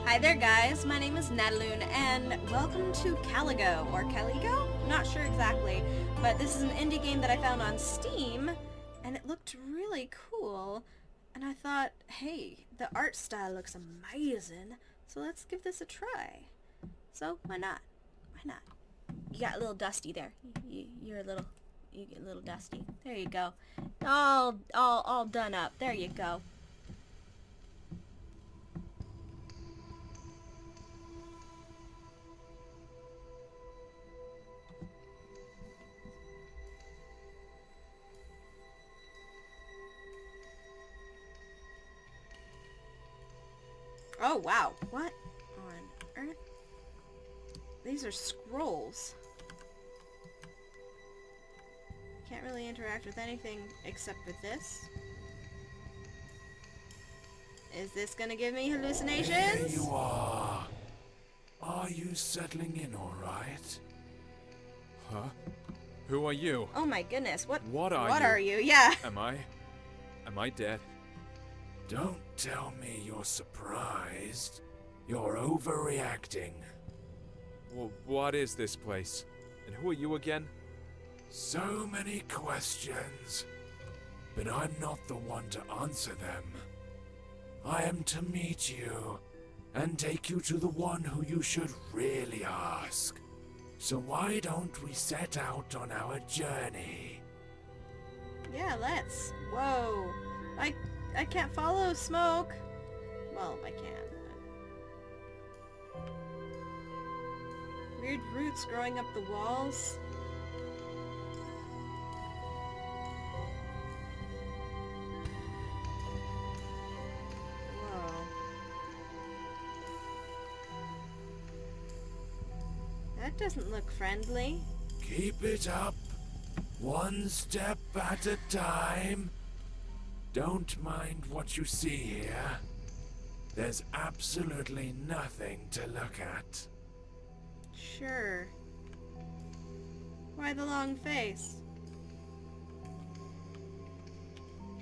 Hi there guys, my name is Nataloon and welcome to Caligo, or Caligo? Not sure exactly, but this is an indie game that I found on Steam and it looked really cool and I thought, hey, the art style looks amazing, so let's give this a try. So why not? Why not? You got a little dusty there. You get a little dusty. There you go. All done up. There you go. Oh, wow. What on earth? These are scrolls. Can't really interact with anything except with this. Is this gonna give me hallucinations? There you are. Are you settling in all right? Huh? Who are you? Oh my goodness, what are you? Yeah. Am I dead? Don't tell me you're surprised. You're overreacting. Well, what is this place? And who are you again? So many questions, but I'm not the one to answer them. I am to meet you and take you to the one who you should really ask. So why don't we set out on our journey? Yeah, let's. Whoa. I can't follow smoke. Well, I can. But... Weird roots growing up the walls. Whoa. That doesn't look friendly. Keep it up. One step at a time. Don't mind what you see here. There's absolutely nothing to look at. Sure. Why the long face?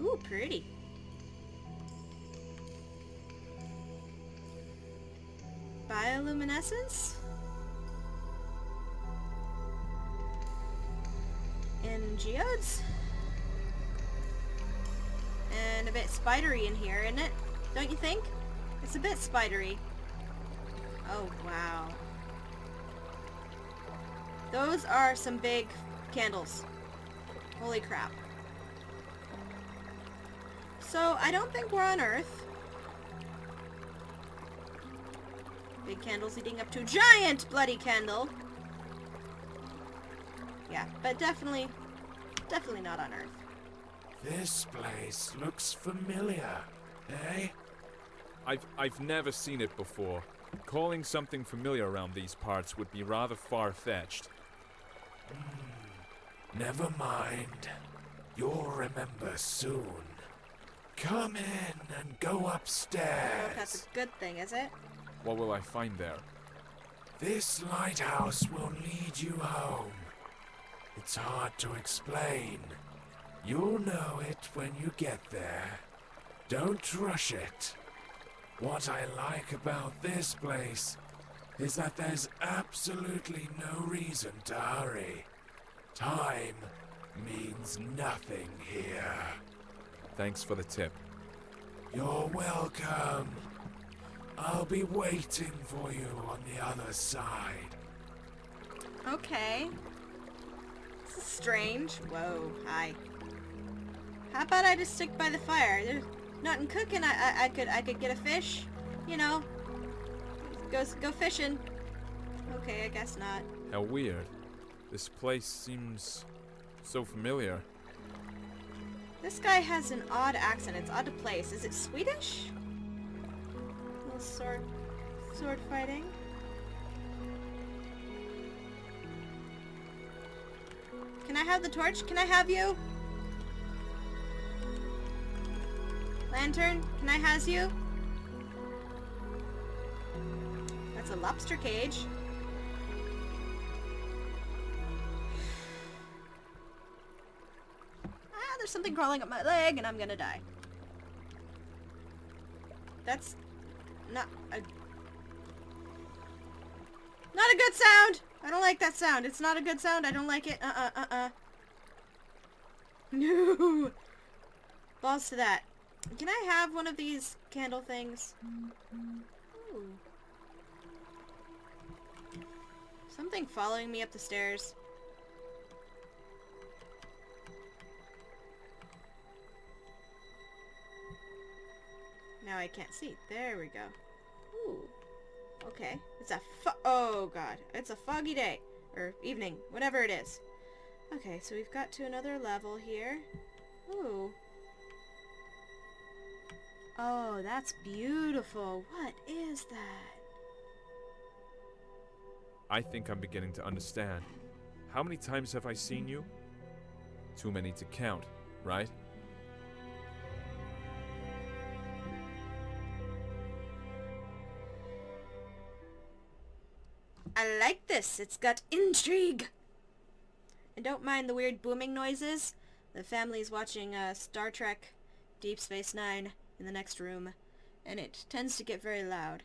Ooh, pretty. Bioluminescence? And geodes? And a bit spidery in here, isn't it? Don't you think? It's a bit spidery. Oh, wow. Those are some big candles. Holy crap. So, I don't think we're on Earth. Big candles leading up to a giant bloody candle. Yeah, but definitely not on Earth. This place looks familiar, eh? I've never seen it before. Calling something familiar around these parts would be rather far-fetched. Never mind. You'll remember soon. Come in and go upstairs. Oh, that's a good thing, is it? What will I find there? This lighthouse will lead you home. It's hard to explain. You'll know it when you get there. Don't rush it. What I like about this place is that there's absolutely no reason to hurry. Time means nothing here. Thanks for the tip. You're welcome. I'll be waiting for you on the other side. Okay. This is strange. Whoa, hi. How about I just stick by the fire? There's nothing cooking. I could get a fish, you know. Go fishing. Okay, I guess not. How weird. This place seems so familiar. This guy has an odd accent. It's odd to place. Is it Swedish? Little sword fighting. Can I have the torch? Can I have you? Lantern, can I has you? That's a lobster cage. There's something crawling up my leg and I'm gonna die. That's not a Not a good sound! I don't like that sound. It's not a good sound. I don't like it. No! Balls to that. Can I have one of these candle things? Ooh. Something following me up the stairs. Now I can't see. There we go. Ooh. Okay. It's a oh god. It's a foggy day. Or evening. Whatever it is. Okay, so we've got to another level here. Ooh. Oh, that's beautiful. What is that? I think I'm beginning to understand. How many times have I seen you? Too many to count, right? I like this. It's got intrigue. And don't mind the weird booming noises. The family's watching Star Trek Deep Space Nine in the next room, and it tends to get very loud.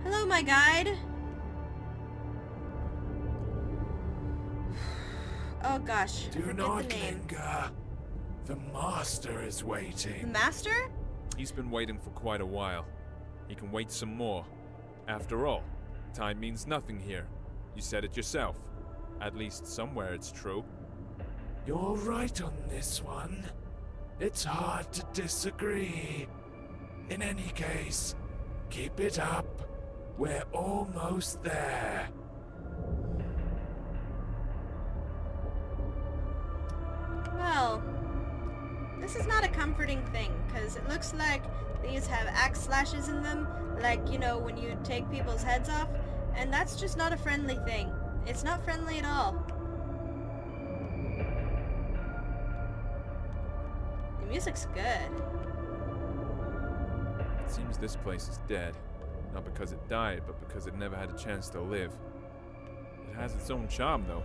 Hello, my guide. Oh gosh, I Do forget not the name. linger. The master is The waiting. master? He's been waiting for quite a while. He can wait some more. After all, time means nothing here. You said it yourself. At least somewhere it's true. You're right on this one. It's hard to disagree. In any case, keep it up. We're almost there. Well, this is not a comforting thing, because it looks like these have axe slashes in them, like, you know, when you take people's heads off, and that's just not a friendly thing. It's not friendly at all. The music's good. It seems this place is dead. Not because it died, but because it never had a chance to live. It has its own charm, though.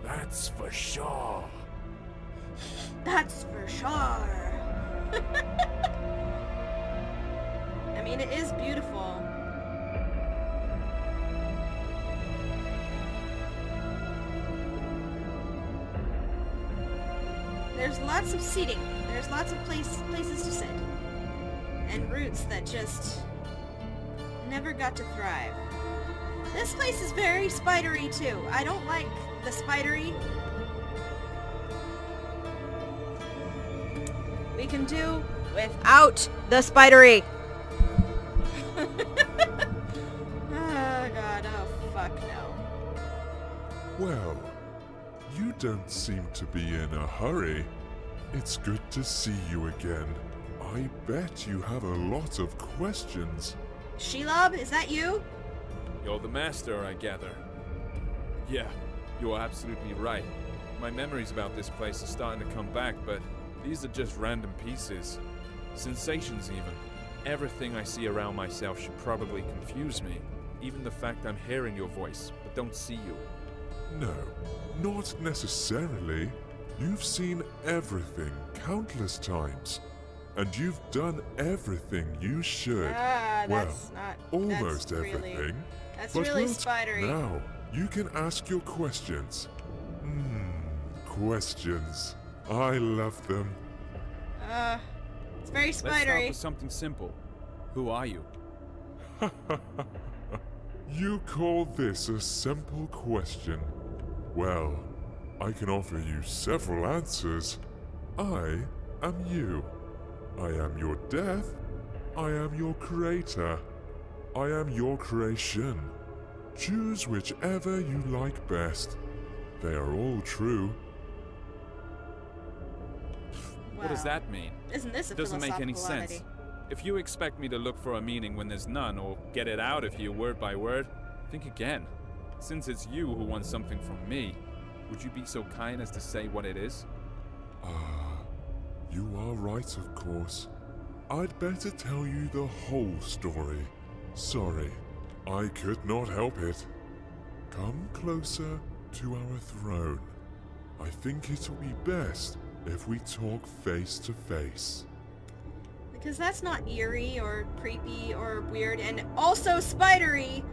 That's for sure. That's for sure. I mean, it is beautiful. There's lots of seating. There's lots of places to sit. And roots that just never got to thrive. This place is very spidery too. I don't like the spidery. We can do without the spidery. Oh god, oh fuck no. Well, you don't seem to be in a hurry. It's good to see you again. I bet you have a lot of questions. Shelob, is that you? You're the master, I gather. Yeah, you're absolutely right. My memories about this place are starting to come back, but these are just random pieces. Sensations, even. Everything I see around myself should probably confuse me. Even the fact I'm hearing your voice, but don't see you. No, not necessarily. You've seen everything countless times. And you've done everything you should. Ah, well, that's not... almost that's really, everything. That's But really Wilt, spidery. now, you can ask your questions. Questions. I love them. It's very Let's start spidery. with something simple. Who are you? You call this a simple question? Well, I can offer you several answers. I am you. I am your death. I am your creator. I am your creation. Choose whichever you like best. They are all true. What does Wow. that mean? Isn't this a It doesn't make any philosophical sense. oddity? If you expect me to look for a meaning when there's none, or get it out of you word by word, think again. Since it's you who wants something from me, would you be so kind as to say what it is? You are right, of course. I'd better tell you the whole story. Sorry, I could not help it. Come closer to our throne. I think it'll be best if we talk face to face? Because that's not eerie or creepy or weird and also spidery.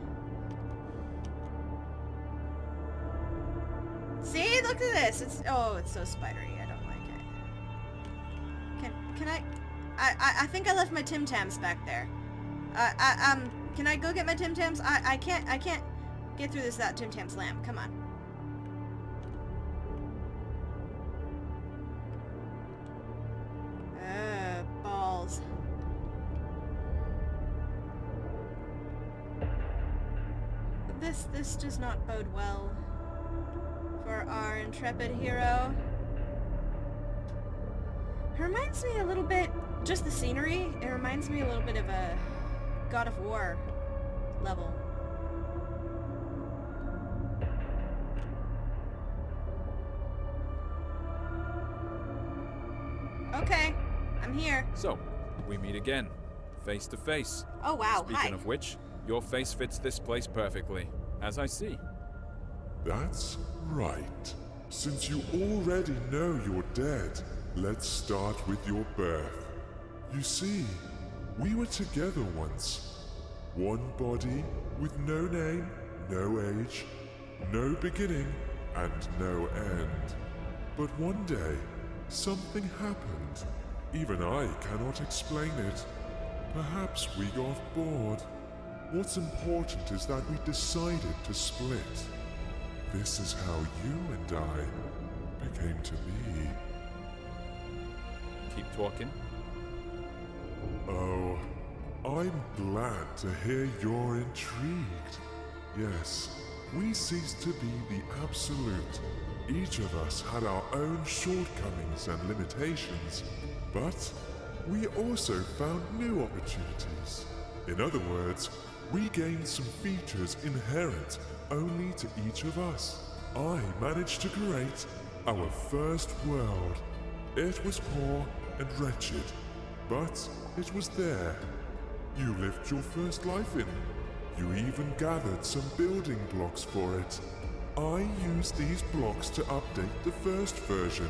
See, look at this. It's so spidery. I don't like it. Can I think I left my Tim Tams back there. Can I go get my Tim Tams? I can't get through this without Tim Tams lamp. Come on. Balls. This does not bode well for our intrepid hero. It reminds me a little bit, just the scenery, it reminds me a little bit of a God of War level. Okay, I'm here. So, we meet again, face to face. Oh wow, Speaking hi. of which, your face fits this place perfectly, as I see. That's right. Since you already know you're dead, let's start with your birth. You see, we were together once. One body with no name, no age, no beginning, and no end. But one day, something happened. Even I cannot explain it. Perhaps we got bored. What's important is that we decided to split. This is how you and I became to be. Keep talking. Oh, I'm glad to hear you're intrigued. Yes, we ceased to be the absolute. Each of us had our own shortcomings and limitations, but we also found new opportunities. In other words, we gained some features inherent only to each of us. I managed to create our first world. It was poor and wretched, but it was there. You lived your first life in. You even gathered some building blocks for it. I used these blocks to update the first version.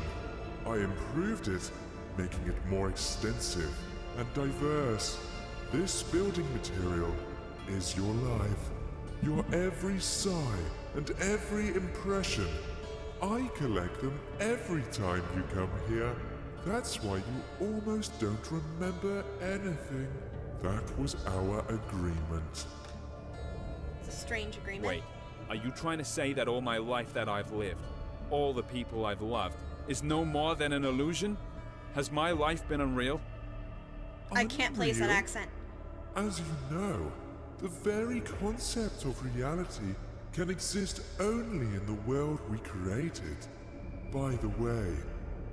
I improved it, making it more extensive and diverse. This building material is your life. Your every sigh and every impression. I collect them every time you come here. That's why you almost don't remember anything. That was our agreement. It's a strange agreement. Wait, are you trying to say that all my life that I've lived, all the people I've loved, is no more than an illusion? Has my life been unreal? I can't place that Unreal? accent. As you know, the very concept of reality can exist only in the world we created. By the way,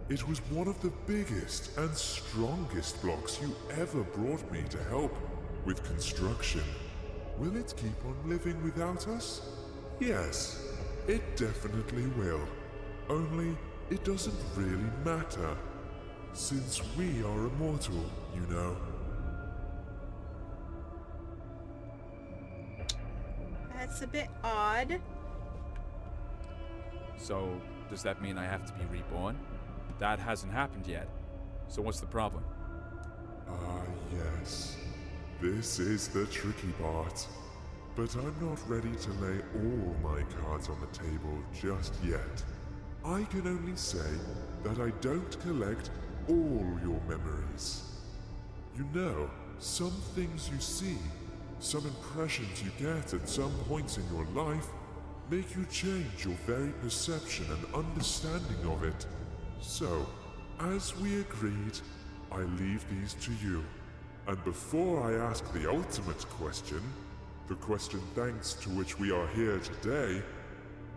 it was one of the biggest and strongest blocks you ever brought me to help with construction. Will it keep on living without us? Yes, it definitely will. Only it doesn't really matter, since we are immortal, you know. That's a bit odd. So, does that mean I have to be reborn? That hasn't happened yet. So what's the problem? Ah, yes. This is the tricky part. But I'm not ready to lay all my cards on the table just yet. I can only say that I don't collect all your memories. You know, some things you see, some impressions you get at some points in your life, make you change your very perception and understanding of it. So, as we agreed, I leave these to you. And before I ask the ultimate question, the question thanks to which we are here today,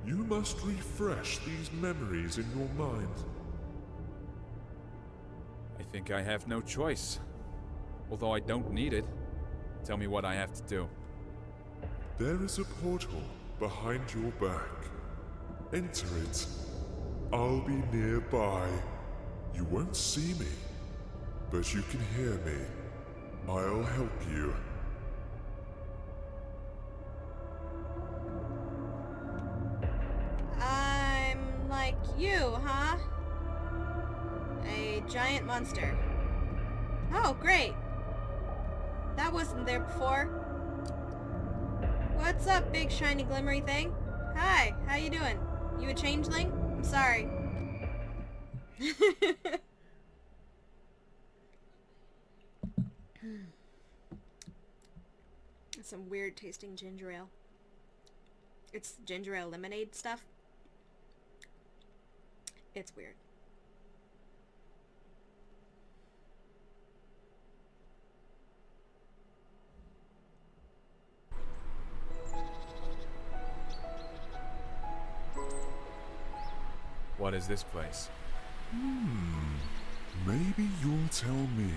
you must refresh these memories in your mind. I think I have no choice. Although I don't need it. Tell me what I have to do. There is a portal behind your back. Enter it. I'll be nearby. You won't see me, but you can hear me. I'll help you. I'm like you, huh? a giant monster. Oh, great. That wasn't there before. What's up, big shiny glimmery thing? Hi, how you doing? You a changeling? I'm sorry. Some weird tasting ginger ale. It's ginger ale lemonade stuff. It's weird. What is this place? Maybe you'll tell me.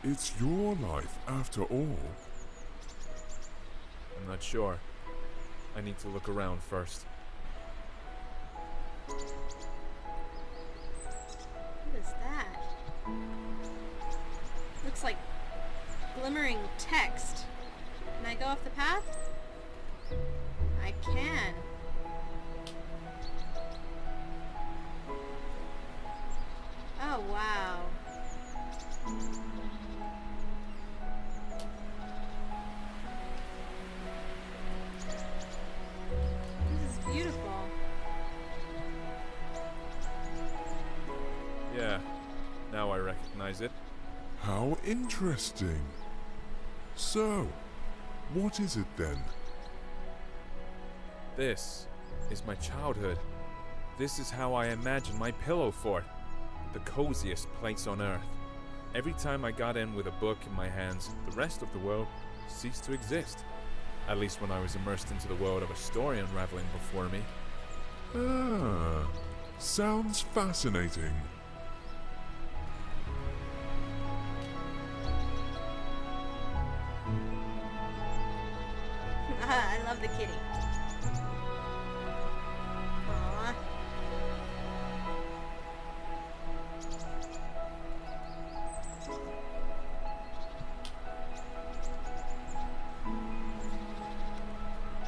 It's your life after all. I'm not sure. I need to look around first. What is that? Looks like glimmering text. Can I go off the path? I can. Oh, wow. This is beautiful. Yeah, now I recognize it. How interesting. So, what is it then? This is my childhood. This is how I imagine my pillow fort. The coziest place on earth. Every time I got in with a book in my hands, the rest of the world ceased to exist. At least when I was immersed into the world of a story unraveling before me. Ah, sounds fascinating. I love the kitty. Aww.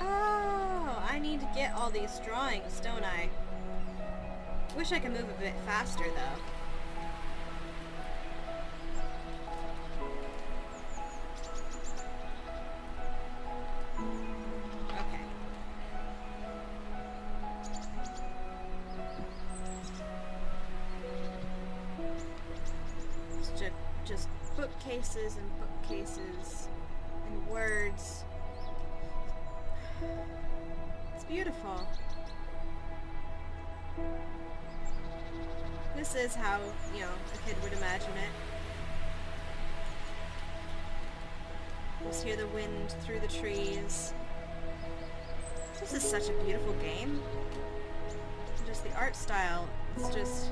Oh, I need to get all these drawings, don't I? Wish I could move a bit faster, though. Okay. It's just bookcases and bookcases and words. It's beautiful. This is how, you know, a kid would imagine it. Just hear the wind through the trees. This is such a beautiful game. Just the art style, it's just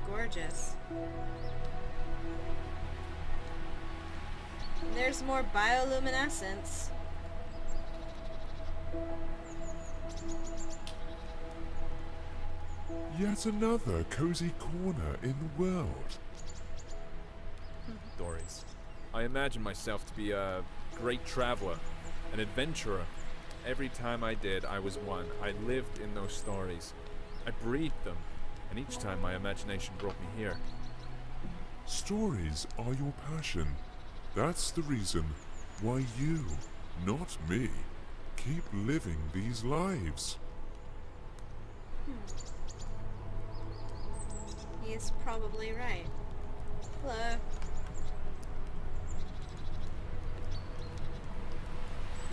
gorgeous. And there's more bioluminescence. Yet another cozy corner in the world. Stories. I imagine myself to be a great traveler, an adventurer. Every time I did, I was one. I lived in those stories. I breathed them, and each time my imagination brought me here. Stories are your passion. That's the reason why you, not me, keep living these lives. He is probably right. Hello.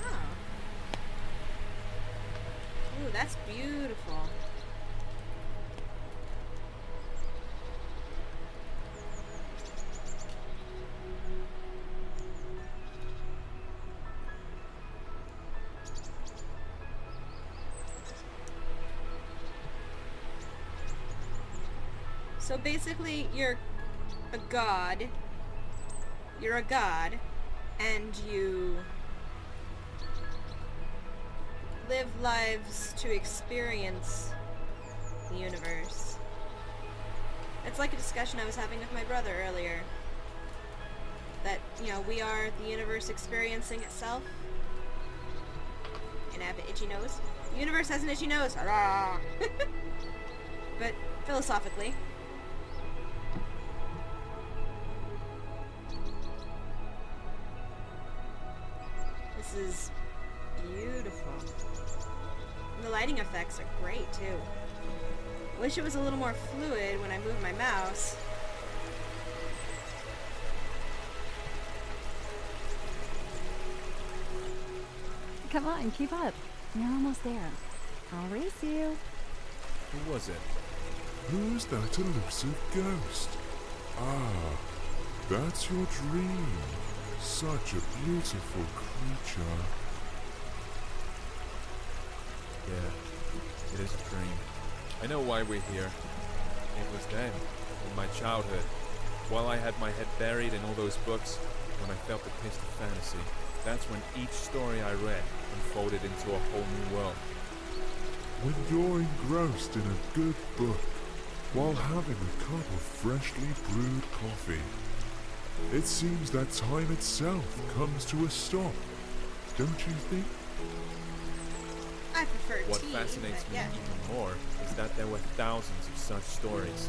Oh. Ooh, that's beautiful. So basically, you're a god. You're a god, and you live lives to experience the universe. It's like a discussion I was having with my brother earlier. That, you know, we are the universe experiencing itself. And I have an itchy nose. The universe has an itchy nose. Hurrah! But philosophically, Wish it was a little more fluid when I move my mouse. Come on, keep up. You're almost there. I'll race you. Who was it? Who's that elusive ghost? Ah, that's your dream. Such a beautiful creature. Yeah, it is a dream. I know why we're here. It was then, in my childhood, while I had my head buried in all those books, when I felt the taste of fantasy. That's when each story I read unfolded into a whole new world. When you're engrossed in a good book, while having a cup of freshly brewed coffee, it seems that time itself comes to a stop, don't you think? I prefer What tea, fascinates but me yeah. even more is that there were thousands of such stories.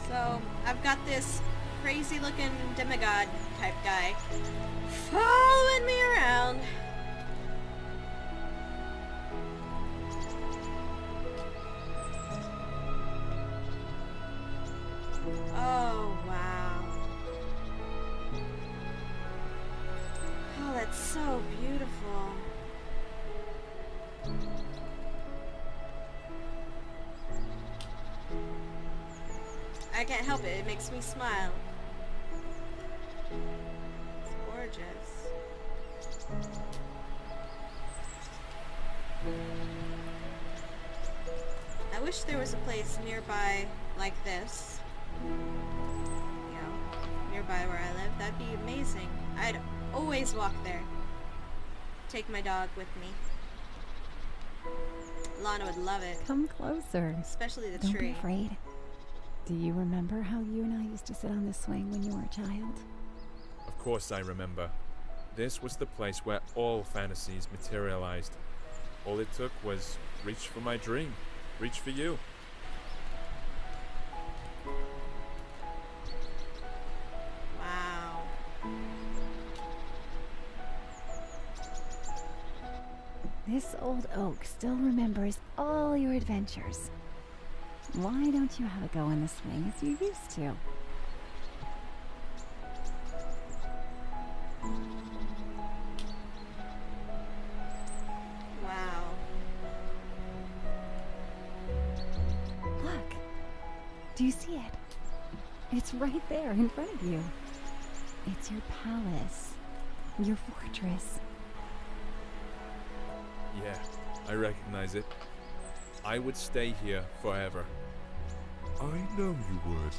So, I've got this crazy looking demigod type guy following me around. Oh, wow. Oh, that's so beautiful. I can't help it, it makes me smile. It's gorgeous. I wish there was a place nearby like this. You know, nearby where I live. That'd be amazing. I'd always walk there. Take my dog with me. Lana would love it. Come closer. Especially the Don't tree. be afraid. Do you remember how you and I used to sit on the swing when you were a child? Of course I remember. This was the place where all fantasies materialized. All it took was reach for my dream. Reach for you. Wow. This old oak still remembers all your adventures. Why don't you have a go in the swing as you used to? Wow. Look. Do you see it? It's right there in front of you. It's your palace. Your fortress. Yeah, I recognize it. I would stay here forever. I know you would,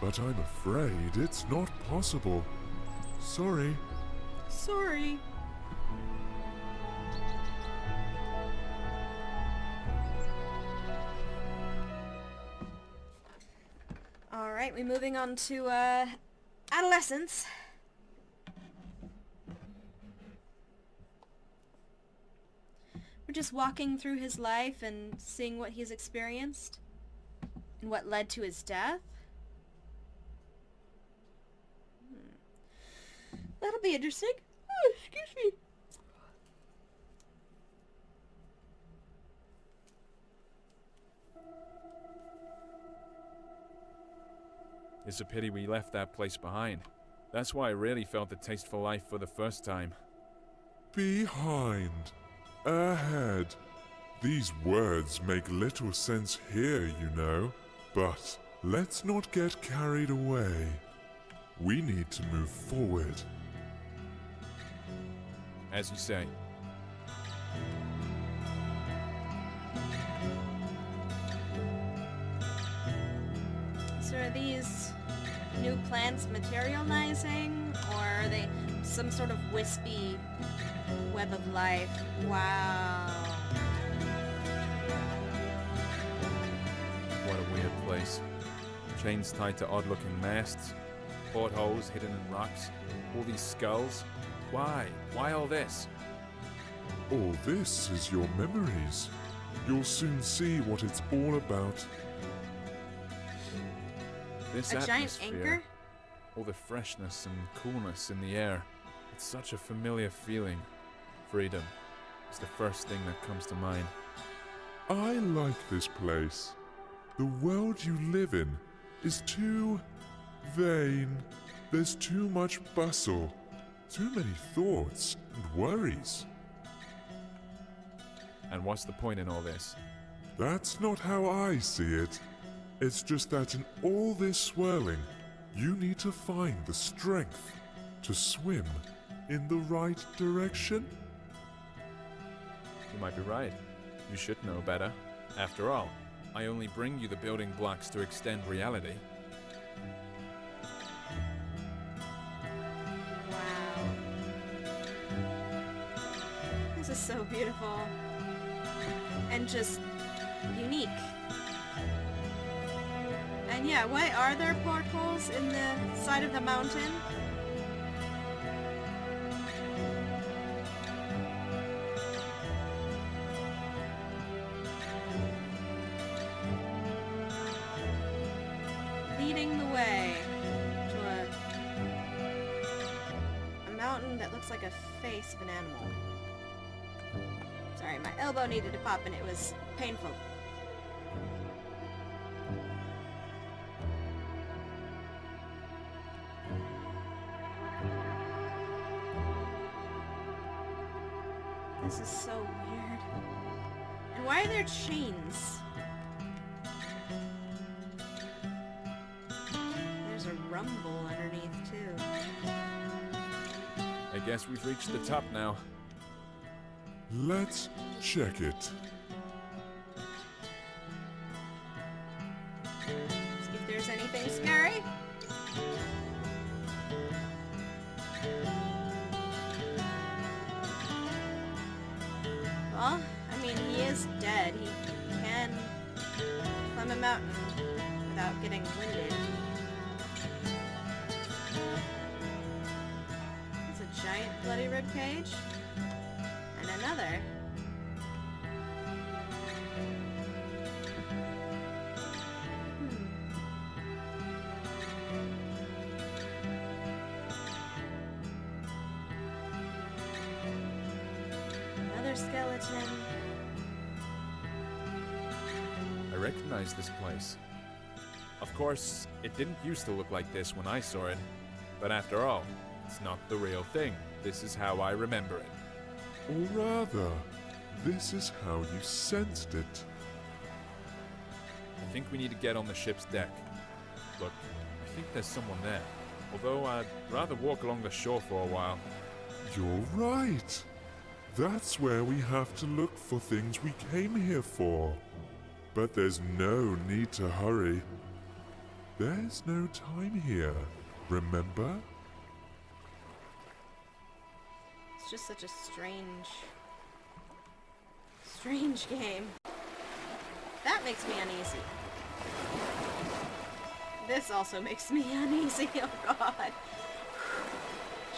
but I'm afraid it's not possible. Sorry. Sorry. Alright, we're moving on to adolescence. We're just walking through his life and seeing what he's experienced and what led to his death. That'll be interesting. Oh, excuse me. It's a pity we left that place behind. That's why I really felt the taste for life for the first time. Behind. Ahead. These words make little sense here, you know. But let's not get carried away. We need to move forward. As you say. So are these new plants materializing, or are they some sort of wispy web of life? Wow. What a weird place. Chains tied to odd-looking masts, portholes hidden in rocks, all these skulls. Why? Why all this? All this is your memories. You'll soon see what it's all about. This A giant atmosphere, anchor? all the freshness and coolness in the air. It's such a familiar feeling. Freedom is the first thing that comes to mind. I like this place. The world you live in is too vain. There's too much bustle, too many thoughts and worries. And what's the point in all this? That's not how I see it. It's just that in all this swirling, you need to find the strength to swim in the right direction. You might be right. You should know better. After all, I only bring you the building blocks to extend reality. Wow. This is so beautiful. And just unique. And yeah, why are there portholes in the side of the mountain? Leading the way to a mountain that looks like a face of an animal. Sorry, my elbow needed to pop and it was painful. This is so weird. And why are there chains? There's a rumble underneath too. I guess we've reached the top now. Let's check it. See if there's anything scary. Well, I mean, he is dead. He can climb a mountain without getting winded. It's a giant bloody ribcage. And another. Another skeleton. I recognize this place. Of course, it didn't used to look like this when I saw it. But after all, it's not the real thing. This is how I remember it. Or rather, this is how you sensed it. I think we need to get on the ship's deck. Look, I think there's someone there. Although I'd rather walk along the shore for a while. You're right. That's where we have to look for things we came here for. But there's no need to hurry. There's no time here, remember? It's just such a strange game. That makes me uneasy. This also makes me uneasy, oh god.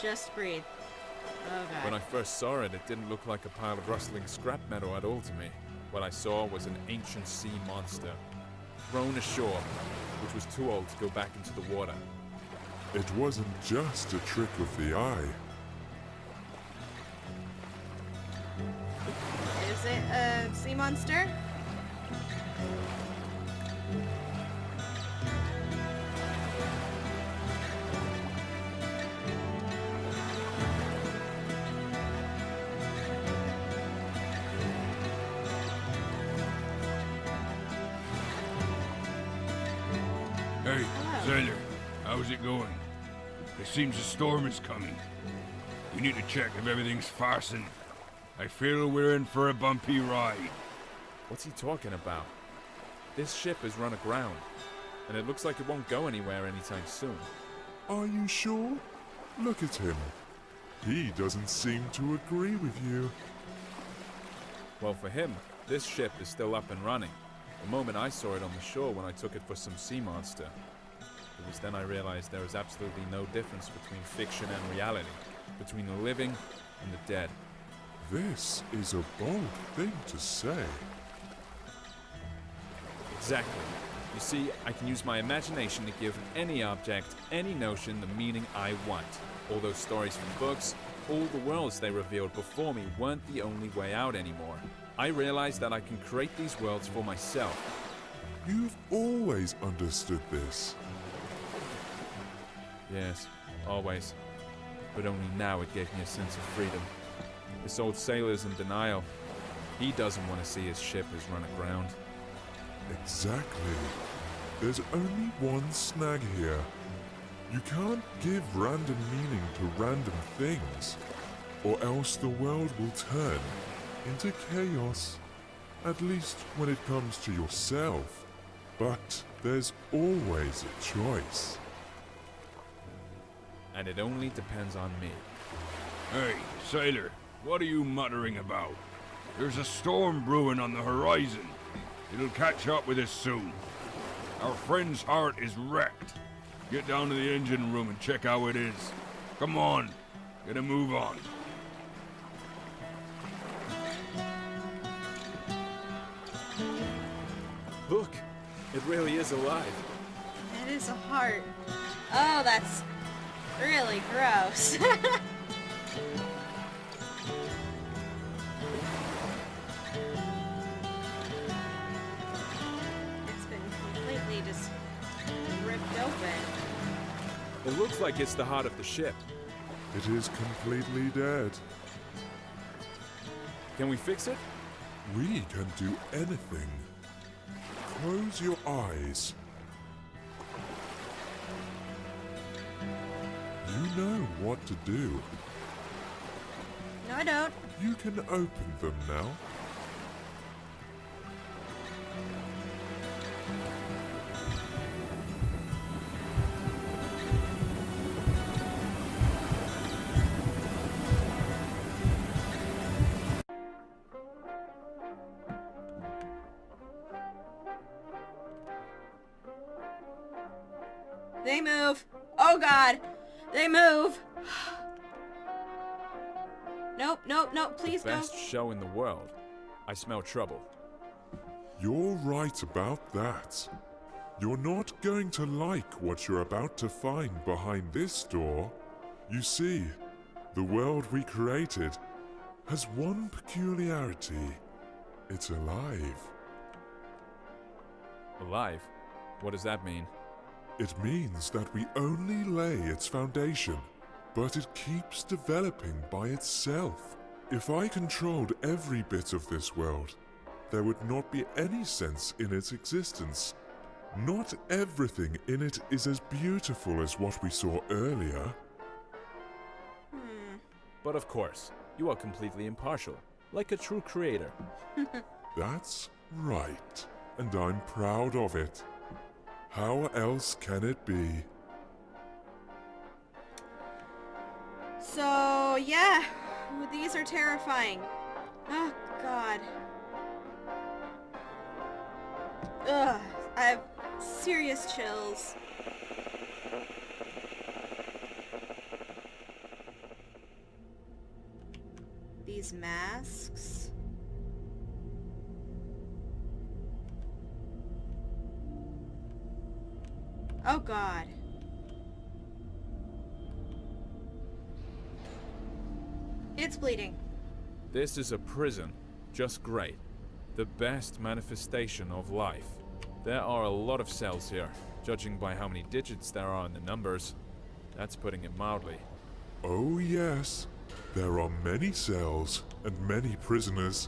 Just breathe. Oh god. When I first saw it, it didn't look like a pile of rustling scrap metal at all to me. What I saw was an ancient sea monster, thrown ashore, which was too old to go back into the water. It wasn't just a trick of the eye. Is it a sea monster? Hey, sailor, how's it going? It seems a storm is coming. We need to check if everything's fastened. I feel we're in for a bumpy ride. What's he talking about? This ship is run aground, and it looks like it won't go anywhere anytime soon. Are you sure? Look at him. He doesn't seem to agree with you. Well, for him, this ship is still up and running. The moment I saw it on the shore when I took it for some sea monster. It was then I realized there is absolutely no difference between fiction and reality, between the living and the dead. This is a bold thing to say. Exactly. You see, I can use my imagination to give any object, any notion, the meaning I want. All those stories from books, all the worlds they revealed before me weren't the only way out anymore. I realized that I can create these worlds for myself. You've always understood this. Yes, always. But only now it gave me a sense of freedom. This old sailor's in denial. He doesn't want to see his ship as run aground. Exactly. There's only one snag here. You can't give random meaning to random things, or else the world will turn into chaos. At least when it comes to yourself. But there's always a choice. And it only depends on me. Hey, sailor, what are you muttering about? There's a storm brewing on the horizon. It'll catch up with us soon. Our friend's heart is wrecked. Get down to the engine room and check how it is. Come on, get a move on. Look, it really is alive. It is a heart. Oh, that's really gross. It's been completely just ripped open. It looks like it's the heart of the ship. It is completely dead. Can we fix it? We can do anything. Close your eyes. You know what to do. No, I don't. You can open them now. They move. Oh God, they move. Nope, nope, nope. Please The go. best show in the world. I smell trouble. You're right about that. You're not going to like what you're about to find behind this door. You see, the world we created has one peculiarity. It's alive. Alive? What does that mean? It means that we only lay its foundation, but it keeps developing by itself. If I controlled every bit of this world, there would not be any sense in its existence. Not everything in it is as beautiful as what we saw earlier. But of course, you are completely impartial, like a true creator. That's right, and I'm proud of it. How else can it be? So yeah, these are terrifying. Oh God. Ugh, I have serious chills. These masks. Oh God. It's bleeding. This is a prison. Just great. The best manifestation of life. There are a lot of cells here, judging by how many digits there are in the numbers. That's putting it mildly. Oh yes, there are many cells and many prisoners.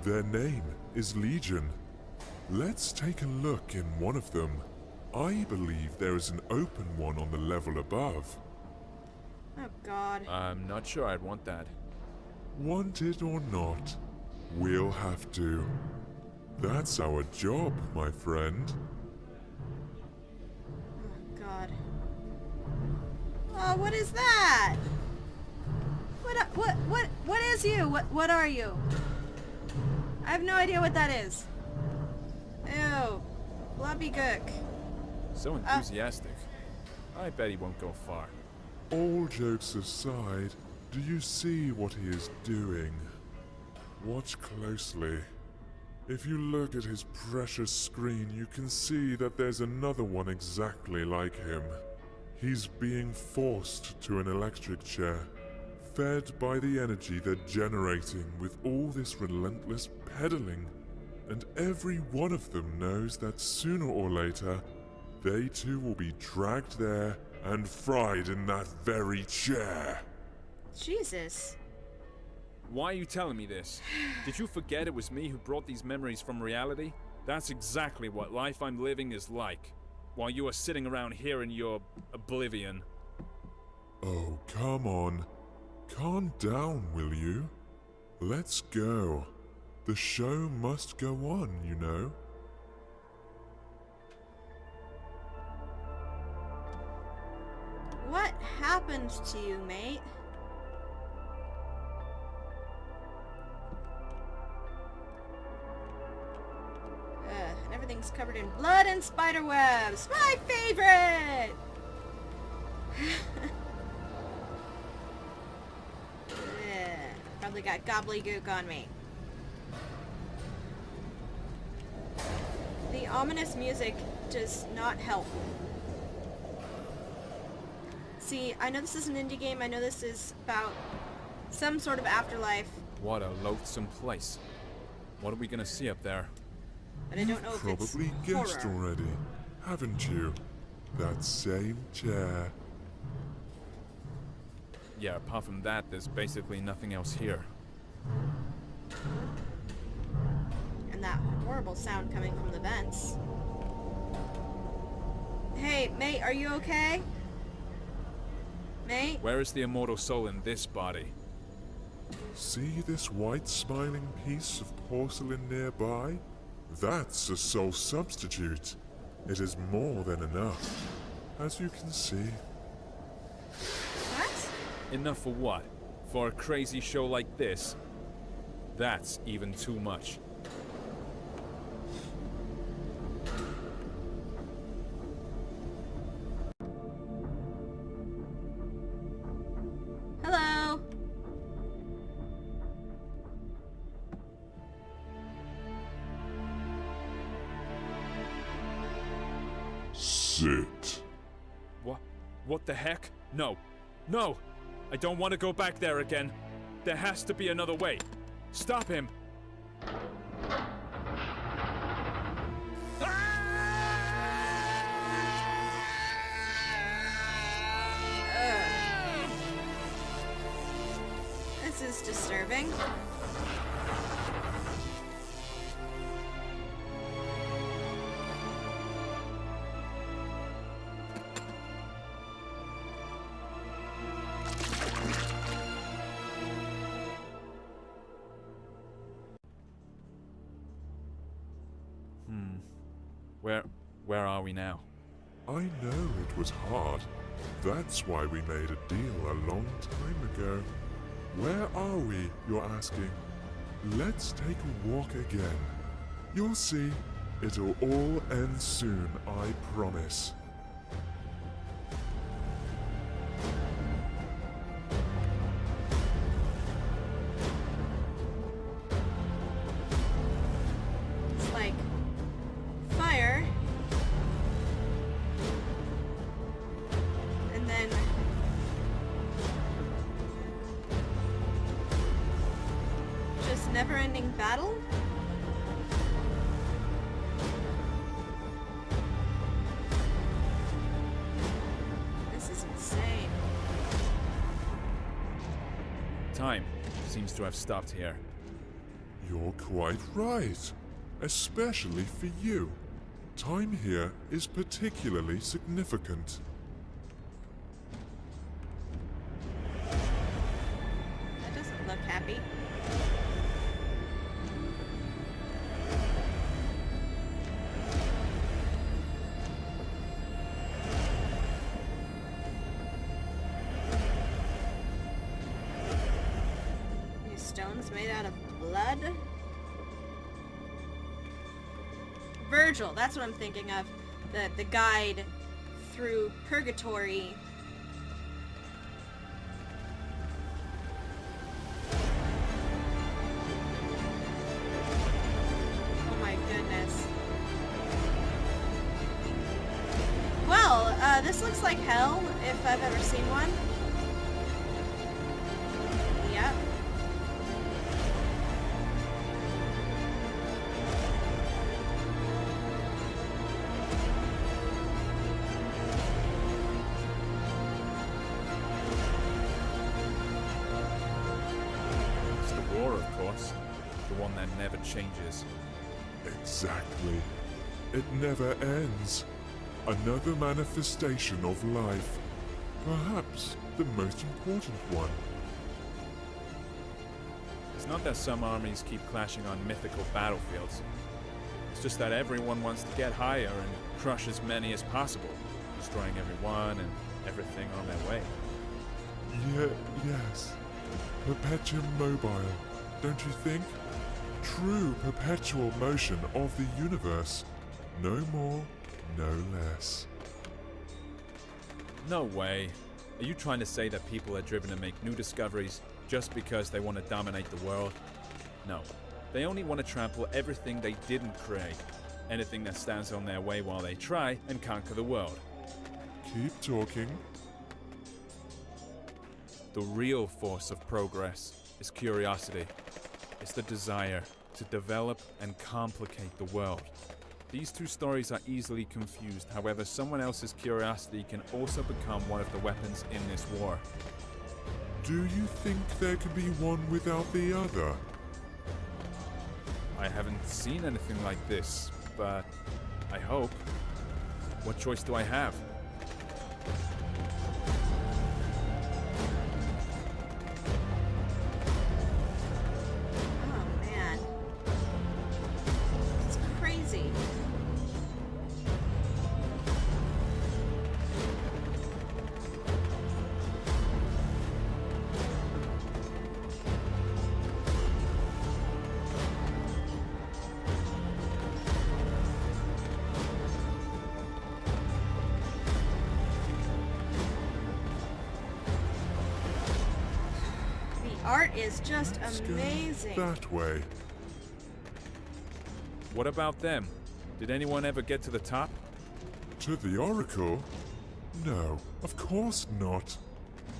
Their name is Legion. Let's take a look in one of them. I believe there is an open one on the level above. Oh God. I'm not sure I'd want that. Want it or not, we'll have to. That's our job, my friend. Oh God. Oh, what is that? What is you? What are you? I have no idea what that is. Ew. Blobby gook. So enthusiastic. I bet he won't go far. All jokes aside, do you see what he is doing? Watch closely. If you look at his precious screen, you can see that there's another one exactly like him. He's being forced to an electric chair, fed by the energy they're generating with all this relentless pedaling. And every one of them knows that sooner or later, they too will be dragged there and fried in that very chair. Jesus. Why are you telling me this? Did you forget it was me who brought these memories from reality? That's exactly what life I'm living is like, while you are sitting around here in your oblivion. Oh, come on. Calm down, will you? Let's go. The show must go on, you know. What happened to you, mate? And everything's covered in blood and spider webs. My favorite! Probably got gobbledygook on me. The ominous music does not help. See, I know this is an indie game. I know this is about some sort of afterlife. What a loathsome place. What are we gonna see up there? But I don't know if it's Probably guessed horror. already, haven't you? That same chair. Yeah, apart from that, there's basically nothing else here. And that horrible sound coming from the vents. Hey, mate, are you okay? Mate? Where is the immortal soul in this body? See this white smiling piece of porcelain nearby? That's a soul substitute. It is more than enough, as you can see. What? Enough for what? For a crazy show like this? That's even too much. Hello? Sit. What the heck? No. No! I don't want to go back there again. There has to be another way. Stop him! This is disturbing. Where are we now? I know it was hard. That's why we made a deal a long time ago. Where are we, you're asking? Let's take a walk again. You'll see, it'll all end soon, I promise. It's like fire. And then just never-ending battle? This is insane. Time seems to have stopped here. You're quite right. Especially for you. Time here is particularly significant. That doesn't look happy. These stones made out of blood? Virgil, that's what I'm thinking of. The guide through purgatory. Oh my goodness. Well, this looks like hell, if I've ever seen one. Yep. It's the war, of course. The one that never changes. Exactly. It never ends. Another manifestation of life. Perhaps the most important one. It's not that some armies keep clashing on mythical battlefields. It's just that everyone wants to get higher and crush as many as possible, destroying everyone and everything on their way. Yes. Perpetuum mobile, don't you think? True perpetual motion of the universe. No more, no less. No way. Are you trying to say that people are driven to make new discoveries just because they want to dominate the world? No. They only want to trample everything they didn't create. Anything that stands on their way while they try and conquer the world. Keep talking. The real force of progress is curiosity. It's the desire to develop and complicate the world. These two stories are easily confused, however, someone else's curiosity can also become one of the weapons in this war. Do you think there can be one without the other? I haven't seen anything like this, but I hope. What choice do I have? Oh man. It's crazy. The art is just Let's go amazing. that way. What about them? Did anyone ever get to the top? To the Oracle? No, of course not.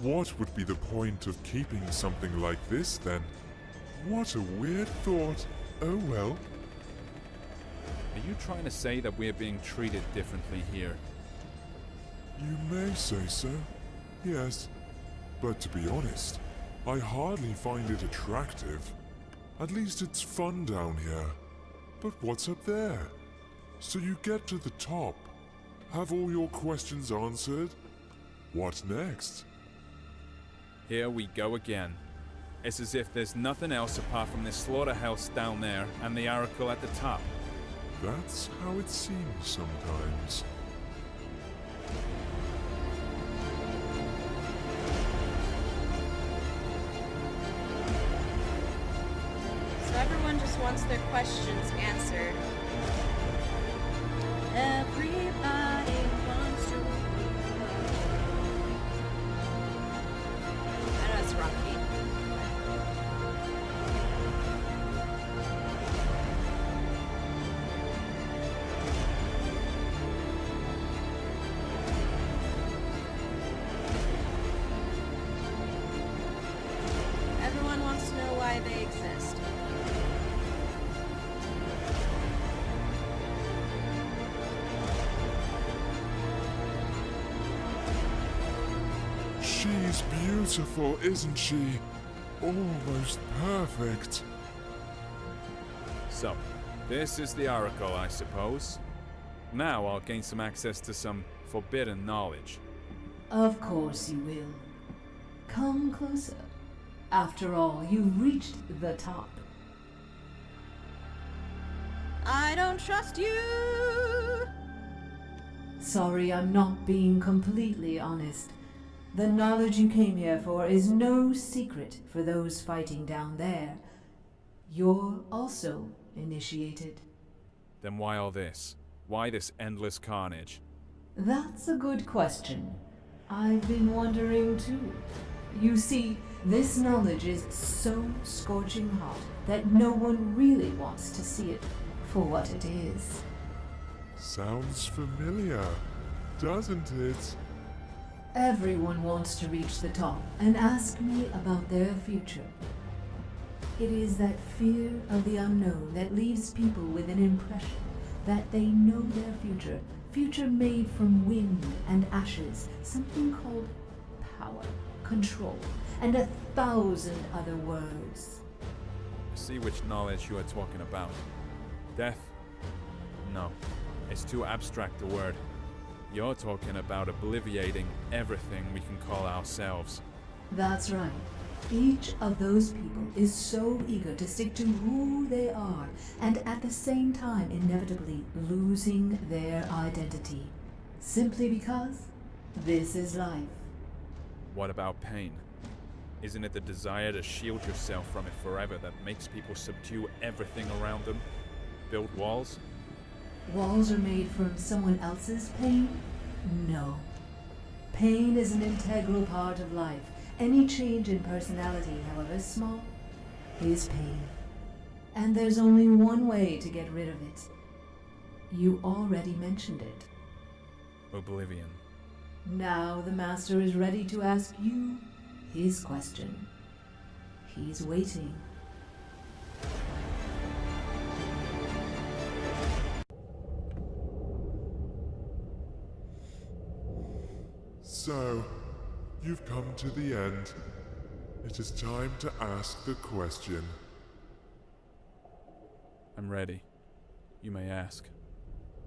What would be the point of keeping something like this then? What a weird thought. Oh well. Are you trying to say that we're being treated differently here? You may say so. Yes. But to be honest, I hardly find it attractive. At least it's fun down here. But what's up there? So you get to the top. Have all your questions answered? What next? Here we go again. It's as if there's nothing else apart from this slaughterhouse down there and the oracle at the top. That's how it seems sometimes. So everyone just wants their questions answered. Everybody wants to know. I know it's rocky. Everyone wants to know why they exist. She's beautiful, isn't she? Almost perfect. So, this is the oracle, I suppose. Now I'll gain some access to some forbidden knowledge. Of course you will. Come closer. After all, you've reached the top. I don't trust you. Sorry, I'm not being completely honest. The knowledge you came here for is no secret for those fighting down there. You're also initiated. Then why all this? Why this endless carnage? That's a good question. I've been wondering too. You see, this knowledge is so scorching hot that no one really wants to see it for what it is. Sounds familiar, doesn't it? Everyone wants to reach the top and ask me about their future. It is that fear of the unknown that leaves people with an impression that they know their future made from wind and ashes, something called power, control, and 1,000 other words. I see which knowledge you are talking about. Death? No, it's too abstract a word. You're talking about obliviating everything we can call ourselves. That's right. Each of those people is so eager to stick to who they are, and at the same time inevitably losing their identity. Simply because this is life. What about pain? Isn't it the desire to shield yourself from it forever that makes people subdue everything around them? Build walls? Walls are made from someone else's pain? No. Pain is an integral part of life. Any change in personality, however small, is pain. And there's only one way to get rid of it. You already mentioned it. Oblivion. Now the Master is ready to ask you his question. He's waiting. So, you've come to the end. It is time to ask the question. I'm ready. You may ask.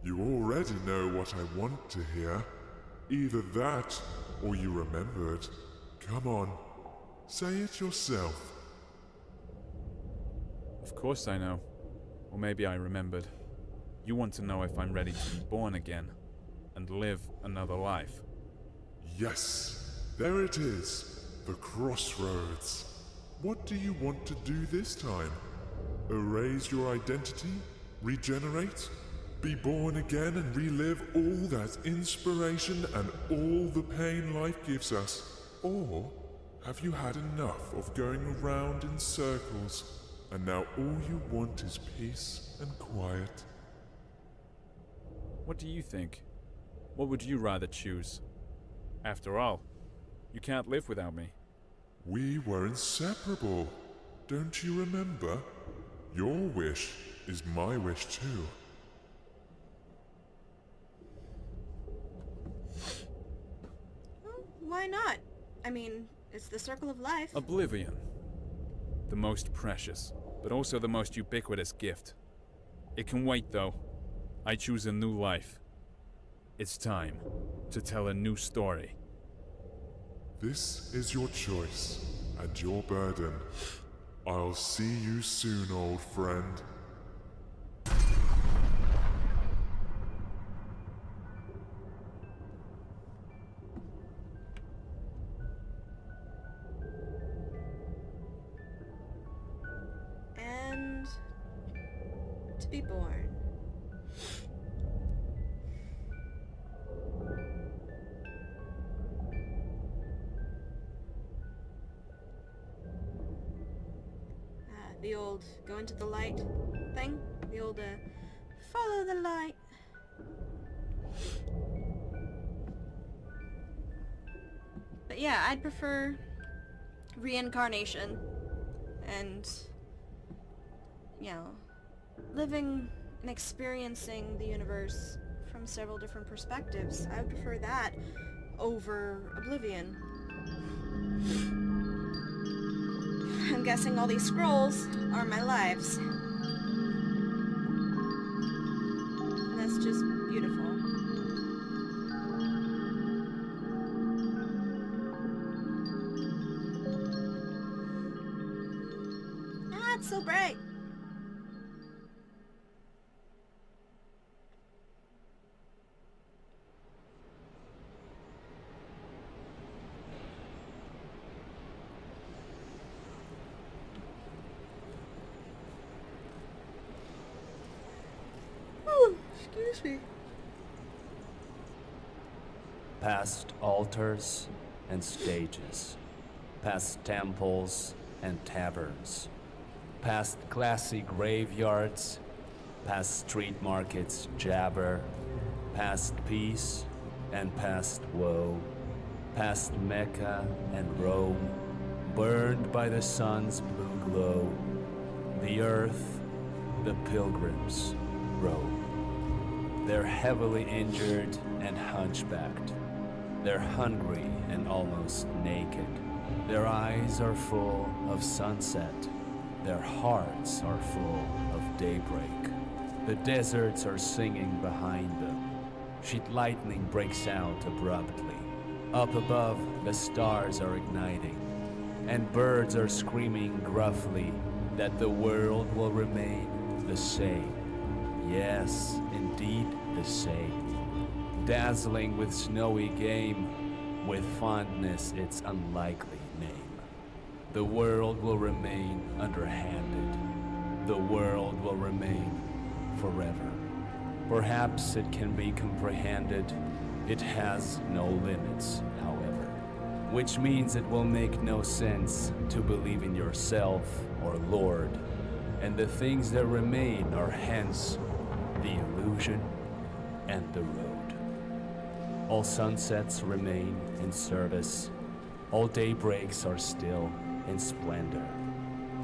You already know what I want to hear. Either that, or you remember it. Come on, say it yourself. Of course I know. Or maybe I remembered. You want to know if I'm ready to be born again and live another life. Yes, there it is. The crossroads. What do you want to do this time? Erase your identity? Regenerate? Be born again and relive all that inspiration and all the pain life gives us? Or have you had enough of going around in circles and now all you want is peace and quiet? What do you think? What would you rather choose? After all, you can't live without me. We were inseparable. Don't you remember? Your wish is my wish too. Well, why not? I mean, it's the circle of life. Oblivion. The most precious, but also the most ubiquitous gift. It can wait though. I choose a new life. It's time to tell a new story. This is your choice and your burden. I'll see you soon, old friend. And to be born. The old go into the light thing. The old follow the light. But yeah, I'd prefer reincarnation and, you know, living and experiencing the universe from several different perspectives. I would prefer that over oblivion. I'm guessing all these scrolls are my lives. And that's just beautiful. Ah, it's so bright. Excuse me. Past altars and stages, past temples and taverns, past classy graveyards, past street markets jabber, past peace and past woe, past Mecca and Rome, burned by the sun's blue glow. The earth, the pilgrims roam. They're heavily injured and hunchbacked. They're hungry and almost naked. Their eyes are full of sunset. Their hearts are full of daybreak. The deserts are singing behind them. Sheet lightning breaks out abruptly. Up above, the stars are igniting, and birds are screaming gruffly that the world will remain the same. Yes, indeed the same. Dazzling with snowy game, with fondness its unlikely name. The world will remain underhanded. The world will remain forever. Perhaps it can be comprehended. It has no limits, however, which means it will make no sense to believe in yourself or Lord, and the things that remain are hence the illusion and the road. All sunsets remain in service. All daybreaks are still in splendor.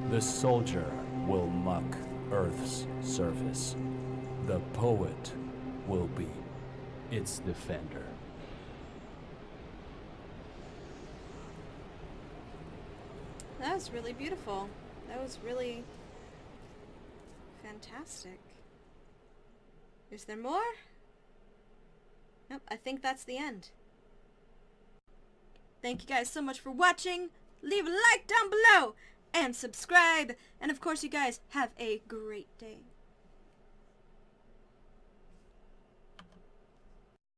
The soldier will muck Earth's surface. The poet will be its defender. That was really beautiful. That was really fantastic. Is there more? Nope, I think that's the end. Thank you guys so much for watching. Leave a like down below and subscribe. And of course, you guys have a great day.